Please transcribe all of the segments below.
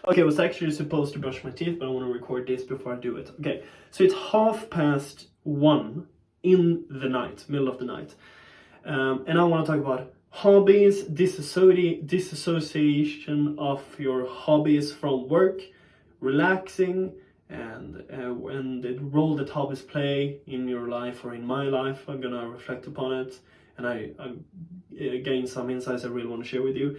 Okay, I was actually supposed to brush my teeth, but I want to record this before I do it. Okay, so it's 1:30 in the night, middle of the night. And I want to talk about hobbies, disassociation of your hobbies from work, relaxing, and the role that hobbies play in your life or in my life. I'm gonna reflect upon it, and I gain some insights I really want to share with you.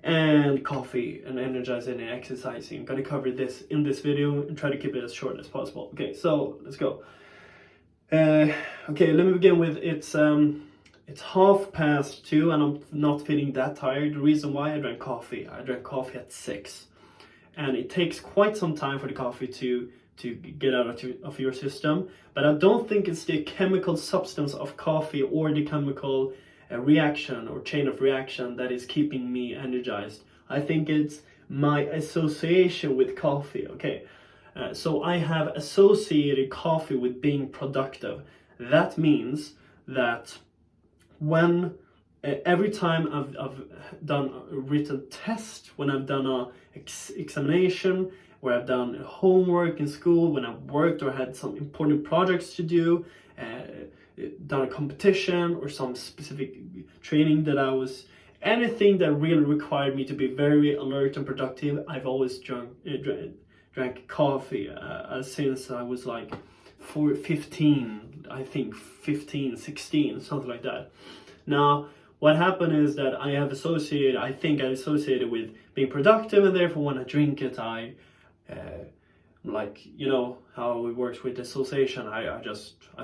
And coffee and energizing and exercising. Gonna cover this in this video and try to keep it as short as possible. Okay, so let's go. Okay, let me begin with it's 2:30 and I'm not feeling that tired. The reason why I drank coffee at 6, and it takes quite some time for the coffee to get out of your system. But I don't think it's the chemical substance of coffee or the chemical reaction or chain of reaction that is keeping me energized. I think it's my association with coffee. Okay, so I have associated coffee with being productive. That means that when every time I've done a written test, when I've done a examination, where I've done homework in school, when I've worked or had some important projects to do, done a competition or some specific training that I was, anything that really required me to be very alert and productive, I've always drank coffee since I was like 15, I think 15, 16, something like that. Now, what happened is that I think I associated with being productive, and therefore when I drink it, like, you know how it works with dissociation, I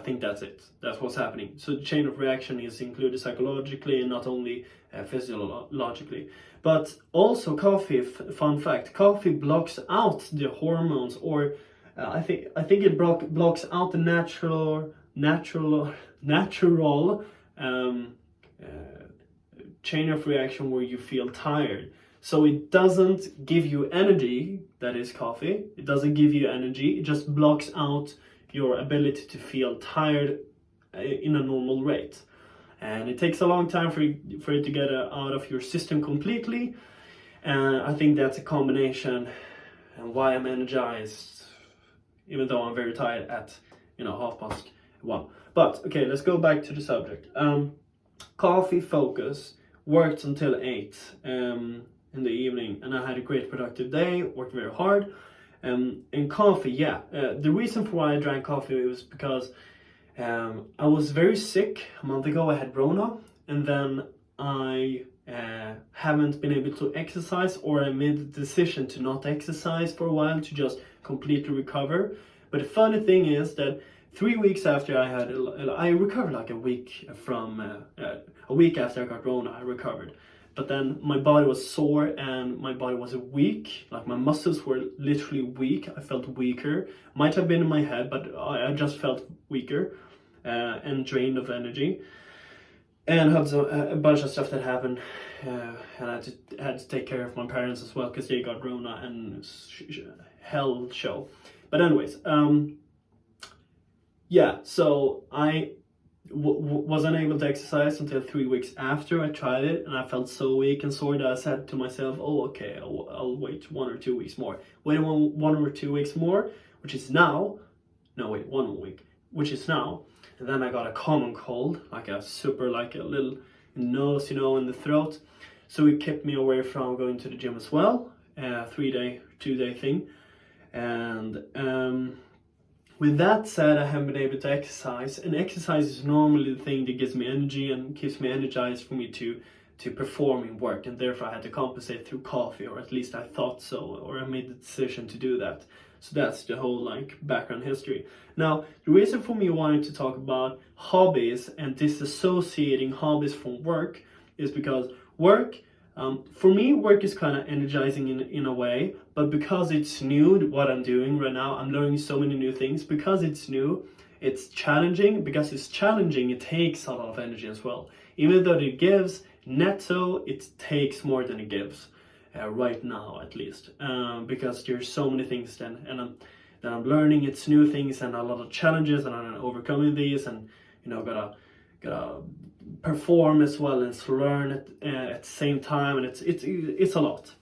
think that's it. That's what's happening. So the chain of reaction is included psychologically and not only physiologically. But also coffee, fun fact, coffee blocks out the hormones, or I think it blocks out the natural chain of reaction where you feel tired. So it doesn't give you energy, that is coffee. It doesn't give you energy, it just blocks out your ability to feel tired in a normal rate. And it takes a long time for it to get out of your system completely. And I think that's a combination and why I'm energized, even though I'm very tired at 1:30. But okay, let's go back to the subject. Coffee focus worked until 8 in the evening, and I had a great productive day, worked very hard. And coffee, the reason for why I drank coffee was because I was very sick a month ago. I had Rona, and then I haven't been able to exercise, or I made the decision to not exercise for a while to just completely recover. But the funny thing is that 3 weeks after I recovered, like a week after I got Rona, I recovered. But then my body was sore and my body was weak, like my muscles were literally weak. I felt weaker. Might have been in my head, but I just felt weaker and drained of energy. And had a bunch of stuff that happened, and I had to take care of my parents as well because they got Rona and hell show. But anyways, so I was unable to exercise until 3 weeks after I tried it, and I felt so weak and sore that I said to myself, oh okay, I'll wait 1 or 2 weeks more. Waited 1 or 2 weeks more, which is now, no wait, 1 week, which is now, and then I got a common cold, like a little nose, in the throat, so it kept me away from going to the gym as well, 2-day thing, and with that said, I haven't been able to exercise, and exercise is normally the thing that gives me energy and keeps me energized for me to perform in work, and therefore I had to compensate through coffee, or at least I thought so, or I made the decision to do that. So that's the whole background history. Now, the reason for me wanting to talk about hobbies and disassociating hobbies from work is because work, for me, work is kind of energizing in a way, but because it's new, what I'm doing right now, I'm learning so many new things. Because it's new, it's challenging. Because it's challenging, it takes a lot of energy as well. Even though it gives, netto, it takes more than it gives, right now at least. Because there's so many things that I'm learning. It's new things and a lot of challenges, and I'm overcoming these, and gotta perform as well as learn at the same time, and it's a lot.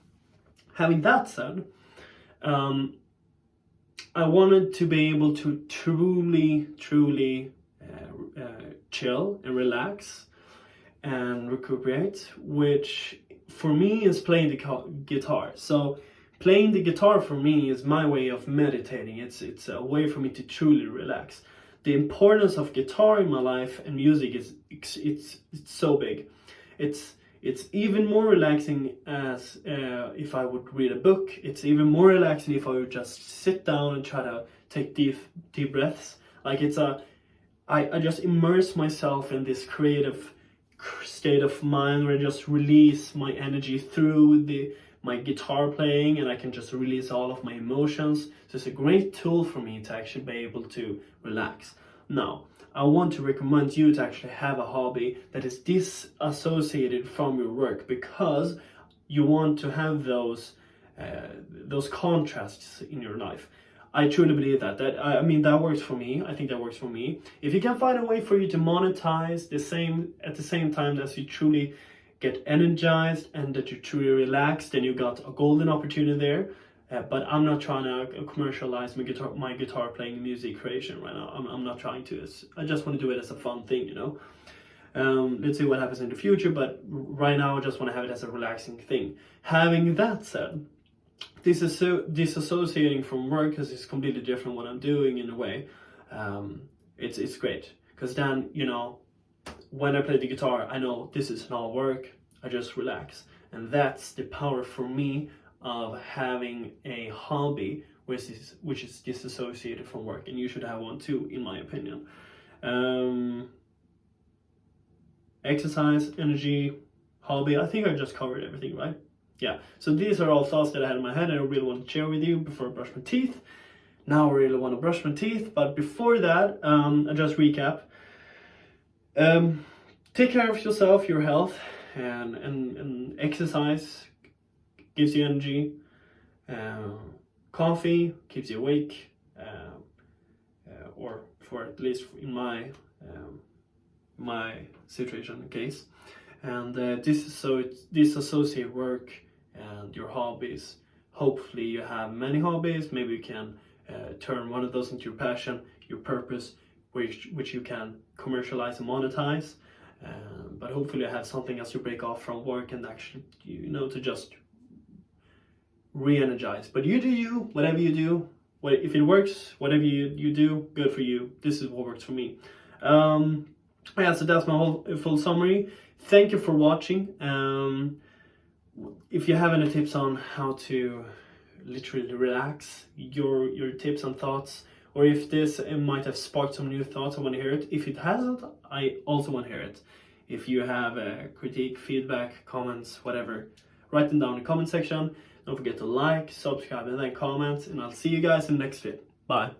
Having that said, I wanted to be able to truly chill and relax and recuperate, which for me is playing the guitar. So playing the guitar for me is my way of meditating. It's a way for me to truly relax. The importance of guitar in my life and music is it's so big. It's even more relaxing as if I would read a book. It's even more relaxing if I would just sit down and try to take deep breaths. Like I just immerse myself in this creative state of mind where I just release my energy through my guitar playing, and I can just release all of my emotions. So it's a great tool for me to actually be able to relax. Now, I want to recommend you to actually have a hobby that is disassociated from your work, because you want to have those contrasts in your life. I truly believe that that works for me. I think that works for me. If you can find a way for you to monetize at the same time as you truly get energized and that you're truly relaxed, then you got a golden opportunity there. But I'm not trying to commercialize my guitar playing, music creation right now. I'm not trying to. I just want to do it as a fun thing, you know. Let's see what happens in the future, but right now I just want to have it as a relaxing thing. Having that said, disassociating from work, because it's completely different what I'm doing in a way. It's great, because then, you know, when I play the guitar, I know this is not work. I just relax, and that's the power for me of having a hobby which is disassociated from work, and you should have one too, in my opinion. Exercise, energy, hobby, I think I just covered everything, right? Yeah, so these are all thoughts that I had in my head and I really want to share with you before I brush my teeth. Now I really want to brush my teeth, but before that, I'll just recap. Take care of yourself, your health, and exercise gives you energy. Coffee keeps you awake, or for at least in my situation case. And disassociate work and your hobbies. Hopefully you have many hobbies. Maybe you can turn one of those into your passion, your purpose, which you can commercialize and monetize. But hopefully you have something as you break off from work and actually, you know, to just re-energize. But you do you, whatever you do. If it works, whatever you do, good for you. This is what works for me. Yeah, so that's my whole full summary. Thank you for watching. If you have any tips on how to literally relax, your tips and thoughts, or if this might have sparked some new thoughts, I want to hear it. If it hasn't, I also want to hear it. If you have critique, feedback, comments, whatever, write them down in the comment section. Don't forget to like, subscribe, and then comment. And I'll see you guys in the next video. Bye.